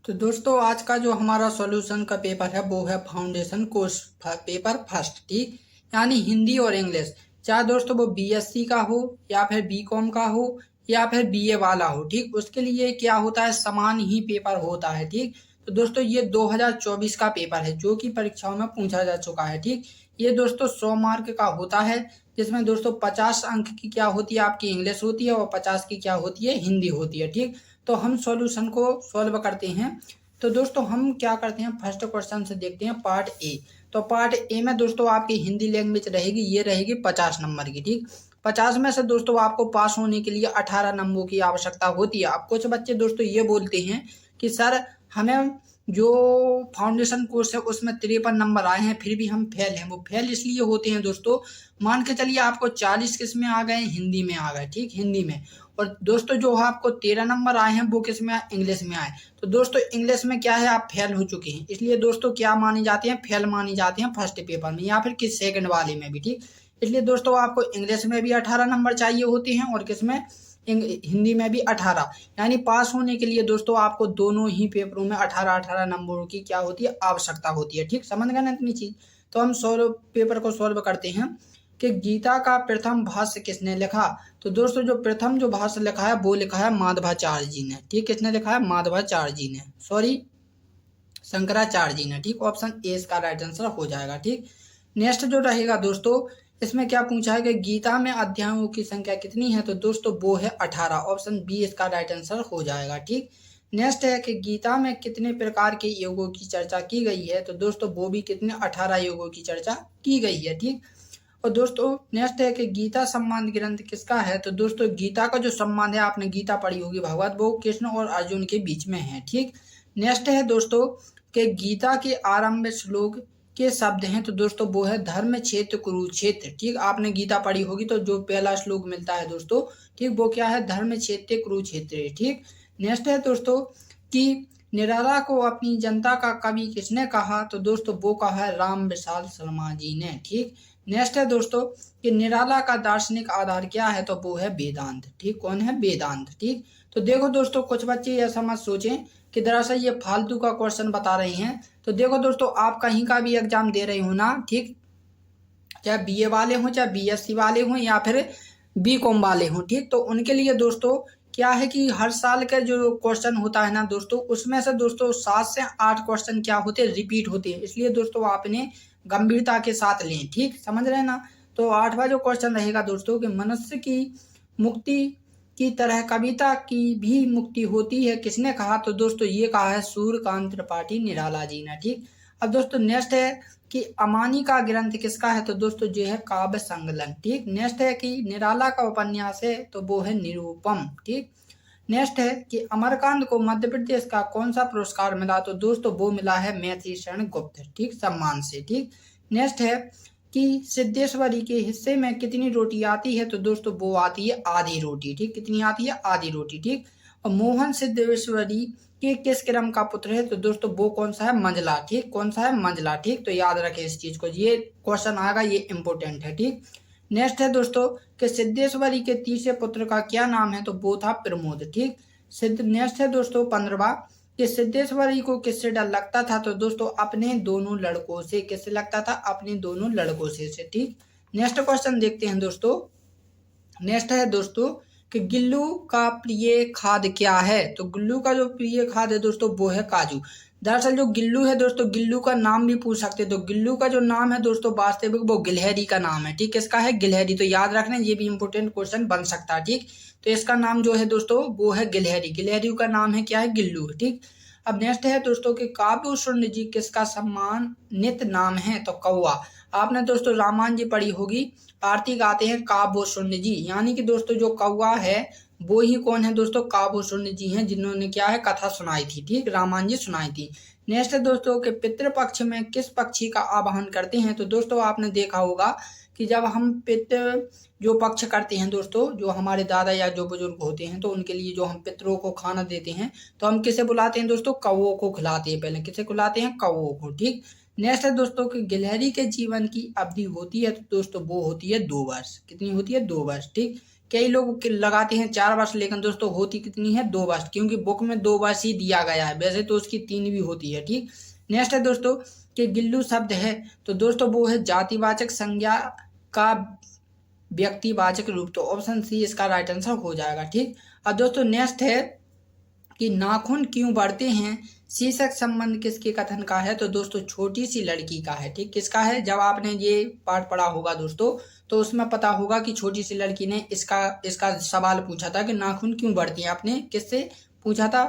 तो दोस्तों आज का जो हमारा सॉल्यूशन का पेपर है वो है फाउंडेशन कोर्स पेपर फर्स्ट। ठीक, यानी हिंदी और इंग्लिश, चाहे दोस्तों वो बीएससी का हो या फिर बीकॉम का हो या फिर बीए वाला हो। ठीक, उसके लिए क्या होता है, समान ही पेपर होता है। ठीक, तो दोस्तों ये 2024 का पेपर है जो कि परीक्षाओं में पूछा जा चुका है। ठीक, ये दोस्तों 100 मार्क का होता है, जिसमें दोस्तों 50 अंक की क्या होती है, आपकी इंग्लिश होती है और 50 की क्या होती है, हिंदी होती है। ठीक, तो हम सॉल्यूशन को सॉल्व करते हैं। तो दोस्तों हम क्या करते हैं, फर्स्ट क्वेश्चन से देखते हैं पार्ट ए। तो पार्ट ए में दोस्तों आपकी हिंदी लैंग्वेज रहेगी, ये रहेगी 50 नंबर की। ठीक, 50 में से दोस्तों आपको पास होने के लिए 18 नंबरों की आवश्यकता होती है। अब कुछ बच्चे दोस्तों ये बोलते हैं कि सर हमें जो फाउंडेशन कोर्स है उसमें 53 नंबर आए हैं फिर भी हम फेल हैं। वो फेल इसलिए होते हैं दोस्तों, मान के चलिए आपको 40 किस में आ गए, हिंदी में आ गए। ठीक, हिंदी में। और दोस्तों जो आपको 13 नंबर आए हैं वो किस में आए, इंग्लिश में आए। तो दोस्तों इंग्लिश में क्या है, आप फेल हो चुके हैं, इसलिए दोस्तों क्या मानी जाती हैं, फेल मानी जाती हैं फर्स्ट पेपर में या फिर किस सेकंड वाले में भी। ठीक, इसलिए दोस्तों आपको इंग्लिश में भी 18 नंबर चाहिए होते हैं और किस में, हिंदी में भी 18। यानी पास होने के लिए दोस्तों आपको दोनों ही पेपरों में 18-18 नंबरों की क्या होती है, आवश्यकता होती है। ठीक, समझ गए ना इतनी चीज। तो हम पेपर को सॉल्व करते हैं कि गीता का प्रथम भाष्य किसने लिखा। तो दोस्तों जो प्रथम जो भाष्य लिखा है वो लिखा है माधवाचार्य जी ने। ठीक, किसने लिखा है, माधवाचार्य जी ने, सॉरी शंकराचार्य जी ने। ठीक, ऑप्शन ए इसका राइट आंसर हो जाएगा। ठीक, नेक्स्ट जो रहेगा दोस्तों, इसमें क्या पूछा है कि गीता में अध्यायों की संख्या कितनी है। तो दोस्तों वो है 18, ऑप्शन बी इसका राइट आंसर हो जाएगा। ठीक, नेक्स्ट है कि गीता में कितने प्रकार के योगों की चर्चा की गई है। तो दोस्तों वो भी कितने, 18 योगों की चर्चा की गई है। ठीक, और दोस्तों नेक्स्ट है कि गीता सम्मान ग्रंथ किसका है। तो दोस्तों गीता का जो सम्मान है, आपने गीता पढ़ी होगी भागवत, वो कृष्ण और अर्जुन के बीच में है। ठीक, नेक्स्ट है दोस्तों कि गीता के आरंभ श्लोक के शब्द हैं। तो दोस्तों वो है धर्म क्षेत्र कुरुक्षेत्र। ठीक, आपने गीता पढ़ी होगी तो जो पहला श्लोक मिलता है दोस्तों, ठीक, वो क्या है, धर्म क्षेत्र कुरुक्षेत्र। ठीक, नेक्स्ट है दोस्तों कि निराला को अपनी जनता का कवि किसने कहा। तो दोस्तों वो कहा है राम विशाल शर्मा जी ने। ठीक, नेक्स्ट है दोस्तों कि निराला का दार्शनिक आधार क्या है। तो वो है वेदांत। ठीक, कौन है, वेदांत। ठीक, तो देखो दोस्तों कुछ बच्चे ऐसा मत सोचें कि दरअसल ये फालतू का क्वेश्चन बता रहे हैं। तो देखो दोस्तों आप कहीं का भी एग्जाम दे रहे हो ना, ठीक, चाहे बीए वाले हों, चाहे बीएससी वाले हों या फिर बीकॉम वाले हों। ठीक, तो उनके लिए दोस्तों क्या है कि हर साल का जो क्वेश्चन होता है ना दोस्तों, उसमें से दोस्तों 7 से 8 क्वेश्चन क्या होते हैं, रिपीट होते हैं। इसलिए दोस्तों आपने गंभीरता के साथ लें। ठीक, समझ रहे हैं ना। तो 8वां जो क्वेश्चन रहेगा दोस्तों कि मनुष्य की मुक्ति की तरह कविता की भी मुक्ति होती है, किसने कहा। तो दोस्तों ये कहा है सूर्यकांत त्रिपाठी निराला जी ने। ठीक, अब दोस्तों नेक्स्ट है कि अमानी का ग्रंथ किसका है। तो दोस्तों जो है काव्य संकलन। ठीक, नेक्स्ट है कि निराला का उपन्यास है। तो वो है निरूपम। ठीक, नेक्स्ट है कि अमरकांत को मध्य प्रदेश का कौन सा पुरस्कार मिला। तो दोस्तों वो मिला है मैथिली शरण गुप्त, ठीक, सम्मान से। ठीक, नेक्स्ट है कि सिद्धेश्वरी के हिस्से में कितनी रोटी आती है। तो दोस्तों वो आती है आधी रोटी। ठीक, कितनी आती है, आधी रोटी। ठीक, और मोहन सिद्धेश्वरी के किस क्रम का पुत्र है। तो दोस्तों वो कौन सा है, मंजला। ठीक, कौन सा है, मंजला। ठीक, तो याद रखें इस चीज को, ये क्वेश्चन आएगा, ये इंपोर्टेंट है। ठीक, नेक्स्ट है दोस्तों कि सिद्धेश्वरी के तीसरे पुत्र का क्या नाम है। तो वो था प्रमोद। ठीक, नेक्स्ट है दोस्तों 15वां कि सिद्धेश्वरी को किससे डर लगता था। तो दोस्तों अपने दोनों लड़कों से। किससे लगता था, अपने दोनों लड़कों से। ठीक, नेक्स्ट क्वेश्चन देखते हैं दोस्तों। नेक्स्ट है दोस्तों कि गिल्लू का प्रिय खाद्य क्या है। तो गिल्लू का जो प्रिय खाद्य है दोस्तों वो है काजू। दरअसल जो गिल्लू है दोस्तों, गिल्लू का नाम भी पूछ सकते हैं। तो गिल्लू का जो नाम है दोस्तों वास्तविक, वो गिलहरी का नाम है। ठीक, इसका है गिलहरी। तो याद रखना, ये भी इंपोर्टेंट क्वेश्चन बन सकता है। ठीक, तो इसका नाम जो है दोस्तों वो है गिलहरी। गिलहरी का नाम है क्या है, गिल्लू। ठीक, अब नेक्स्ट है दोस्तों कि काव्य शून्य जी किसका सम्मानित नाम है। तो कौवा। आपने दोस्तों रामायण जी पढ़ी होगी, आरती गाते हैं काव्य शून्य जी, यानी कि दोस्तों जो कौवा है वो ही कौन है दोस्तों, काव्य शून्य जी हैं, जिन्होंने क्या है, कथा सुनाई थी। ठीक, रामायण जी सुनाई थी। नेक्स्ट है दोस्तों कि पितृपक्ष में किस पक्षी का आवाहन करते हैं। तो दोस्तों आपने देखा होगा कि जब हम पितृ जो पक्ष करते हैं दोस्तों, जो हमारे दादा या जो बुजुर्ग होते हैं, तो उनके लिए जो हम पितरों को खाना देते हैं तो हम किसे बुलाते हैं दोस्तों, कौवों को खिलाते हैं। पहले किसे खिलाते हैं, कौवों को। ठीक, नेक्स्ट है दोस्तों कि गिलहरी के जीवन की अवधि होती है। तो दोस्तों वो होती है 2 वर्ष। कितनी होती है, 2 वर्ष। ठीक, कई लोग लगाते हैं 4 वर्ष, लेकिन दोस्तों होती कितनी है 2 वर्ष, क्योंकि बुक में 2 वर्ष ही दिया गया है, वैसे तो उसकी 3 भी होती है। ठीक, नेक्स्ट है दोस्तों कि गिल्लू शब्द है, तो दोस्तों वो है जातिवाचक संज्ञा का व्यक्तिवाचक रूप, तो ऑप्शन सी इसका राइट आंसर हो जाएगा। ठीक, अब दोस्तों नेक्स्ट है कि नाखून क्यों बढ़ते हैं, शीर्षक संबंध किसके कथन का है, तो दोस्तों छोटी सी लड़की का है। ठीक, किसका है, जब आपने ये पाठ पढ़ा होगा दोस्तों तो उसमें पता होगा कि छोटी सी लड़की ने इसका सवाल पूछा था कि नाखून क्यों बढ़ती हैं, आपने किससे पूछा था,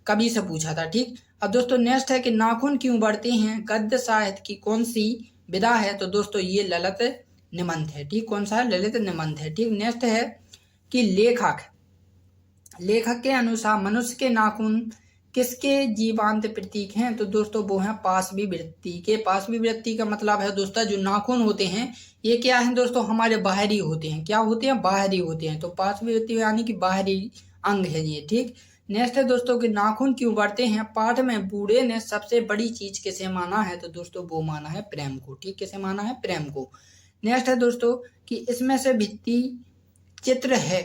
कवि से पूछा था। ठीक, अब दोस्तों नेक्स्ट है कि नाखून क्यों बढ़ते हैं गद्य साहित्य की कौन सी विधा है, तो दोस्तों ये ललित निबंध है। ठीक, कौन सा है, ललित निबंध है। ठीक, नेक्स्ट है कि लेखक के अनुसार मनुष्य के नाखून किसके जीवांत प्रतीक हैं, तो दोस्तों वो हैं पाशवी वृत्ति के। पाशवी वृत्ति का मतलब है दोस्तों जो नाखून होते हैं ये क्या है दोस्तों, हमारे बाहरी होते हैं। क्या होते हैं, बाहरी होते हैं, तो पाशवी वृत्ति यानी कि बाहरी अंग है ये। ठीक, नेक्स्ट है दोस्तों कि नाखून क्यों बढ़ते हैं, पाठ में बूढ़े ने सबसे बड़ी चीज किसे माना है, तो दोस्तों वो माना है प्रेम को। ठीक, किसे माना है, प्रेम को। नेक्स्ट है दोस्तों कि इसमें से भित्ति चित्र है,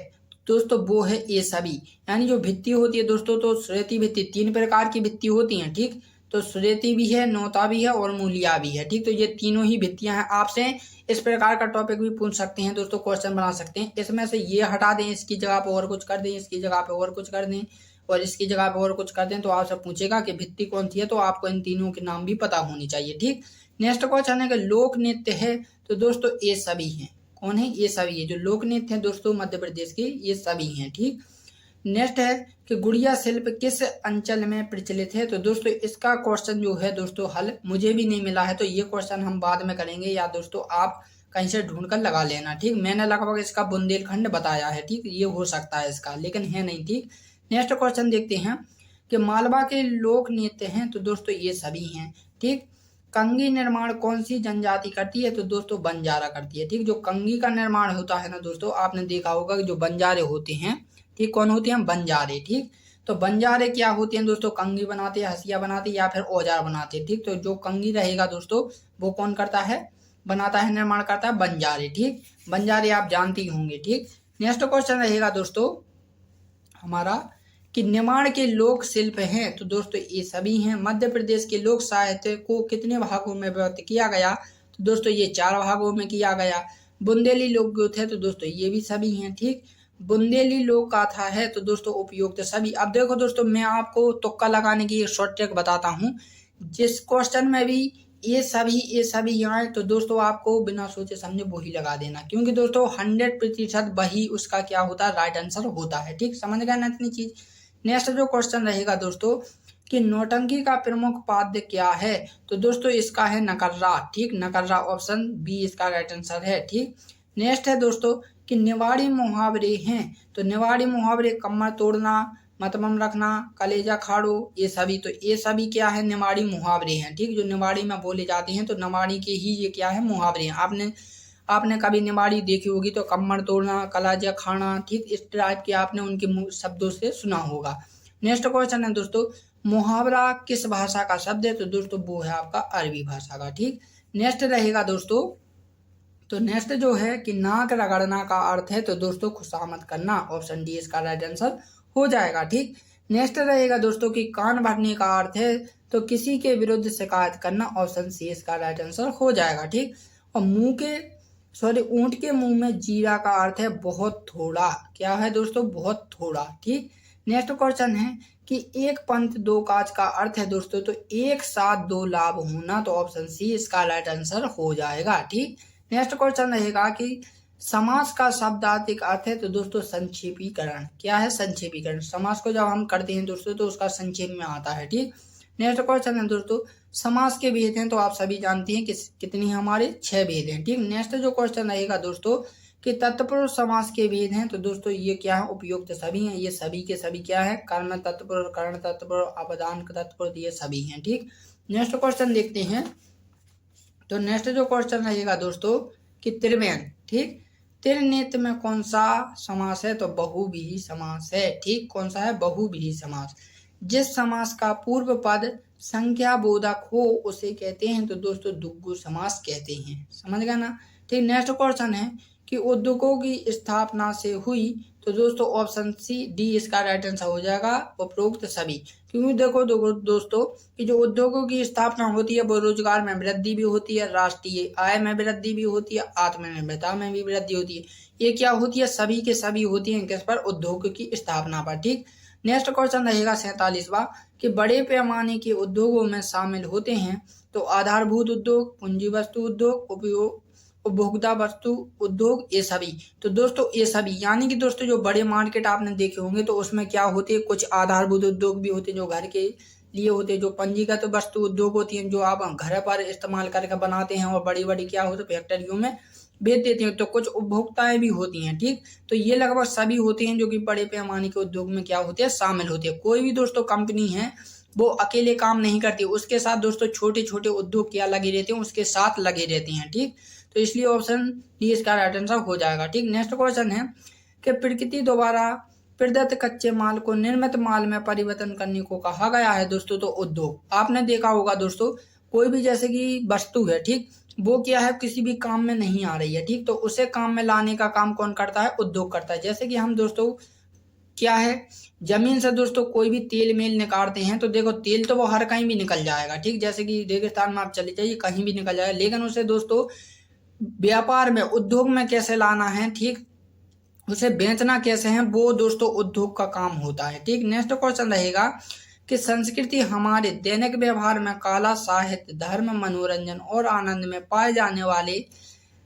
दोस्तों वो है ये सभी, यानी जो भित्ति होती है दोस्तों, तो श्वेती भित्ति 3 प्रकार की भित्ति होती हैं। ठीक, तो श्वेती भी है, नौता भी है और मूलिया भी है। ठीक, तो ये तीनों ही भित्तियां हैं। आपसे इस प्रकार का टॉपिक भी पूछ सकते हैं दोस्तों, क्वेश्चन बना सकते हैं, इसमें से ये हटा दें, इसकी जगह पे और कुछ कर दें, इसकी जगह पे और कुछ कर दें और इसकी जगह पे और कुछ कर दें, तो आपसे पूछेगा कि भित्ति कौन सी है, तो आपको इन तीनों के नाम भी पता होनी चाहिए। ठीक, नेक्स्ट क्वेश्चन है कि लोक नृत्य है, तो दोस्तों ये सभी हैं। कौन है, ये सभी है जो लोक नृत्य है दोस्तों मध्य प्रदेश के, ये सभी हैं। ठीक, नेक्स्ट है कि गुड़िया शिल्प किस अंचल में प्रचलित है, तो दोस्तों इसका क्वेश्चन जो है दोस्तों हल मुझे भी नहीं मिला है, तो ये क्वेश्चन हम बाद में करेंगे, या दोस्तों आप कहीं से ढूंढ कर लगा लेना। ठीक, मैंने लगभग इसका बुंदेलखंड बताया है। ठीक, ये हो सकता है इसका, लेकिन है नहीं। ठीक, नेक्स्ट क्वेश्चन देखते हैं कि मालवा के लोक नृत्य हैं, तो दोस्तों ये सभी हैं। ठीक, कंगी निर्माण कौन सी जनजाति करती है, तो दोस्तों बंजारा करती है। ठीक, जो कंगी का निर्माण होता है ना दोस्तों, आपने देखा होगा कि जो बंजारे होते हैं, ठीक, कौन होते हैं, बंजारे। ठीक, तो बंजारे क्या होते हैं दोस्तों, कंगी बनाते हैं, हसिया बनाते हैं या फिर औजार बनाते हैं। ठीक, तो जो कंगी रहेगा दोस्तों वो कौन करता है, बनाता है, निर्माण करता है, बंजारे। ठीक, बंजारे आप जानते ही होंगे। ठीक, नेक्स्ट क्वेश्चन रहेगा दोस्तों हमारा कि निर्माण के लोक शिल्प हैं, तो दोस्तों ये सभी हैं। मध्य प्रदेश के लोक साहित्य को कितने भागों में विभक्त किया गया, तो दोस्तों ये 4 भागों में किया गया। बुंदेली लोकगीत है, तो दोस्तों ये भी सभी हैं। ठीक, बुंदेली लोक गाथा है, तो दोस्तों उपयुक्त सभी। अब देखो दोस्तों मैं आपको तुक्का लगाने की एक शॉर्ट ट्रिक बताता हूँ, जिस क्वेश्चन में भी ये सभी आए तो दोस्तों आपको बिना सोचे समझे वही लगा देना, क्योंकि दोस्तों 100% वही उसका क्या होता है, राइट आंसर होता है। ठीक, समझ गए ना इतनी चीज। नेक्स्ट जो क्वेश्चन रहेगा दोस्तों कि नौटंकी का प्रमुख पाद्य क्या है, तो दोस्तों इसका है नकर्रा। ठीक, नकर्रा, ऑप्शन बी इसका राइट आंसर है। ठीक, नेक्स्ट है दोस्तों कि निवाड़ी मुहावरे हैं, तो निवाड़ी मुहावरे कमर तोड़ना, मतमम रखना, कलेजा खाड़ो, ये सभी, तो ये सभी क्या है, निवाड़ी मुहावरे हैं। ठीक, जो निवाड़ी में बोले जाते हैं, तो निवाड़ी के ही ये क्या है, मुहावरे हैं। आपने कभी निवाड़ी देखी होगी तो कमर तोड़ना, कलेजा खाना, ठीक, इस टाइप के आपने उनके शब्दों से सुना होगा। नेक्स्ट क्वेश्चन है दोस्तों मुहावरा किस भाषा का शब्द है, तो दोस्तों वो है आपका अरबी भाषा का। ठीक, नेक्स्ट रहेगा दोस्तों, तो नेक्स्ट जो है कि नाक रगड़ना का अर्थ है, तो दोस्तों खुशामद करना, ऑप्शन डी इसका राइट आंसर हो जाएगा। ठीक, नेक्स्ट रहेगा दोस्तों कि कान भरने का अर्थ है, तो किसी के विरुद्ध शिकायत करना, ऑप्शन सी इसका राइट आंसर हो जाएगा। ठीक, और ऊंट के मुंह में जीरा का अर्थ है बहुत थोड़ा, क्या है दोस्तों, बहुत थोड़ा। ठीक, नेक्स्ट क्वेश्चन है कि एक पंथ दो काज का अर्थ है दोस्तों, तो एक साथ 2 लाभ होना, तो ऑप्शन सी इसका राइट आंसर हो जाएगा। ठीक, नेक्स्ट क्वेश्चन रहेगा कि समास का शब्दार्थिक अर्थ है, तो दोस्तों संक्षेपीकरण, क्या है, संक्षेपीकरण। समास को जब हम करते हैं दोस्तों तो उसका संक्षेप में आता है। ठीक, नेक्स्ट क्वेश्चन है दोस्तों समास के भेद हैं, तो आप सभी जानते हैं कि कितनी हमारे 6 भेद हैं। ठीक, नेक्स्ट जो क्वेश्चन रहेगा दोस्तों कि तत्पुरुष समास के भेद हैं, तो दोस्तों ये क्या है, उपयुक्त सभी हैं। ये सभी के सभी क्या है, कर्म तत्पुरुष, कर्ण तत्पुरुष, अपदान तत्पुरुष, ये सभी हैं। ठीक, नेक्स्ट क्वेश्चन देखते हैं, तो नेक्स्ट जो क्वेश्चन रहेगा दोस्तों कि त्रिमेन। ठीक, त्रिनेत्र में कौन सा समास है, तो बहुव्रीहि समास है। ठीक, कौन सा है, बहुव्रीहि समास। जिस समास का पूर्व पद संख्या बोधक हो उसे कहते हैं, तो दोस्तों द्विगु समास कहते हैं। समझ गए ना। ठीक, नेक्स्ट क्वेश्चन है कि उद्योगों की स्थापना से हुई, तो दोस्तों ऑप्शन सी डी इसका राइट आंसर हो जाएगा, उपरोक्त सभी। क्योंकि देखो दोस्तों कि जो उद्योगों की स्थापना होती है वो रोजगार में वृद्धि भी होती है, राष्ट्रीय आय में वृद्धि भी होती है, आत्मनिर्भरता में भी वृद्धि होती है। ये क्या होती है, सभी के सभी होती है किस पर, उद्योग की स्थापना पर। ठीक, नेक्स्ट क्वेश्चन रहेगा 47वां कि बड़े पैमाने के उद्योगों में शामिल होते हैं, तो आधारभूत उद्योग, पूंजी वस्तु उद्योग, उपयोग उपभोक्ता वस्तु उद्योग, ये सभी। तो दोस्तों ये सभी यानी कि दोस्तों जो बड़े मार्केट आपने देखे होंगे तो उसमें क्या होते हैं, कुछ आधारभूत उद्योग भी होते हैं जो घर के लिए होते हैं, जो पंजीकृत वस्तु उद्योग होती हैं जो आप घर पर इस्तेमाल करके बनाते हैं और बड़ी बड़ी क्या होते हैं फैक्ट्रियों में बेच देते हैं। तो कुछ उपभोक्ताएं भी होती हैं। ठीक, तो ये लगभग सभी होते हैं जो कि बड़े पैमाने के उद्योग में क्या होते हैं, शामिल होते हैं। कोई भी दोस्तों कंपनी है वो अकेले काम नहीं करती, उसके साथ दोस्तों छोटे छोटे उद्योग क्या लगे रहते हैं, उसके साथ लगे रहते हैं। ठीक, तो इसलिए ऑप्शन डी इसका राइट आंसर हो जाएगा। ठीक, नेक्स्ट क्वेश्चन है कि प्रकृति द्वारा प्रदत्त कच्चे माल को निर्मित माल में परिवर्तन करने को कहा गया है दोस्तों, तो उद्योग। आपने देखा होगा दोस्तों कोई भी जैसे कि वस्तु है, ठीक, वो क्या है किसी भी काम में नहीं आ रही है, ठीक, तो उसे काम में लाने का काम कौन करता है, उद्योग करता है। जैसे कि हम दोस्तों क्या है जमीन से दोस्तों कोई भी तेल मेल निकालते हैं, तो देखो तेल तो वो हर कहीं भी निकल जाएगा, ठीक, जैसे कि रेगिस्तान में आप चले जाइए कहीं भी निकल जाएगा, लेकिन उसे दोस्तों व्यापार में उद्योग में कैसे लाना है, ठीक, उसे बेचना कैसे है, वो दोस्तों उद्योग का काम होता है। ठीक, नेक्स्ट क्वेश्चन रहेगा कि संस्कृति हमारे दैनिक व्यवहार में कला, साहित्य, धर्म, मनोरंजन और आनंद में पाए जाने वाले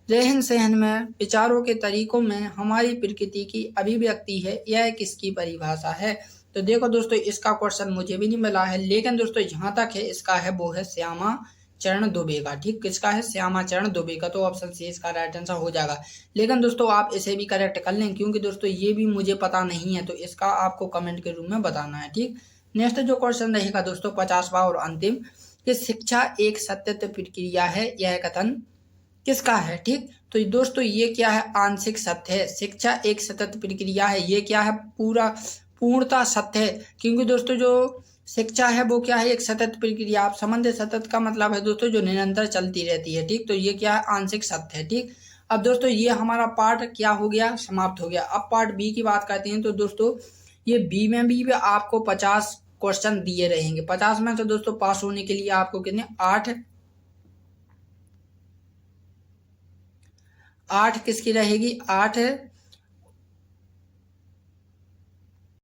रहन सहन में, विचारों के तरीकों में हमारी प्रकृति की अभिव्यक्ति है, यह किसकी परिभाषा है। तो देखो दोस्तों इसका क्वेश्चन मुझे भी नहीं मिला है, लेकिन दोस्तों जहां तक है इसका है वो है श्यामा चरण दुबे का। ठीक, किसका है, श्यामा चरण दुबे का, तो ऑप्शन सी इसका राइट आंसर हो जाएगा। लेकिन दोस्तों आप इसे भी करेक्ट कर लें क्योंकि दोस्तों ये भी मुझे पता नहीं है, तो इसका आपको कमेंट के रूप में बताना है। ठीक, नेक्स्ट जो क्वेश्चन रहेगा दोस्तों 50वां और अंतिम कि शिक्षा एक सतत प्रक्रिया है, यह कथन किसका है। ठीक, तो दोस्तों ये क्या है, आंशिक सत्य है। शिक्षा एक सतत प्रक्रिया है, ये क्या है, पूर्णता सत्य है, क्योंकि दोस्तों जो शिक्षा है वो क्या है, एक सतत प्रक्रिया। आप समझे, सतत का मतलब है दोस्तों जो निरंतर चलती रहती है। ठीक, तो ये क्या है, आंशिक सत्य है। ठीक, अब दोस्तों ये हमारा पार्ट क्या हो गया, समाप्त हो गया। अब पार्ट बी की बात करते हैं, तो दोस्तों ये बी में भी आपको 50 क्वेश्चन दिए रहेंगे। 50 में से दोस्तों पास होने के लिए आपको कितने, 8 किसकी रहेगी, 8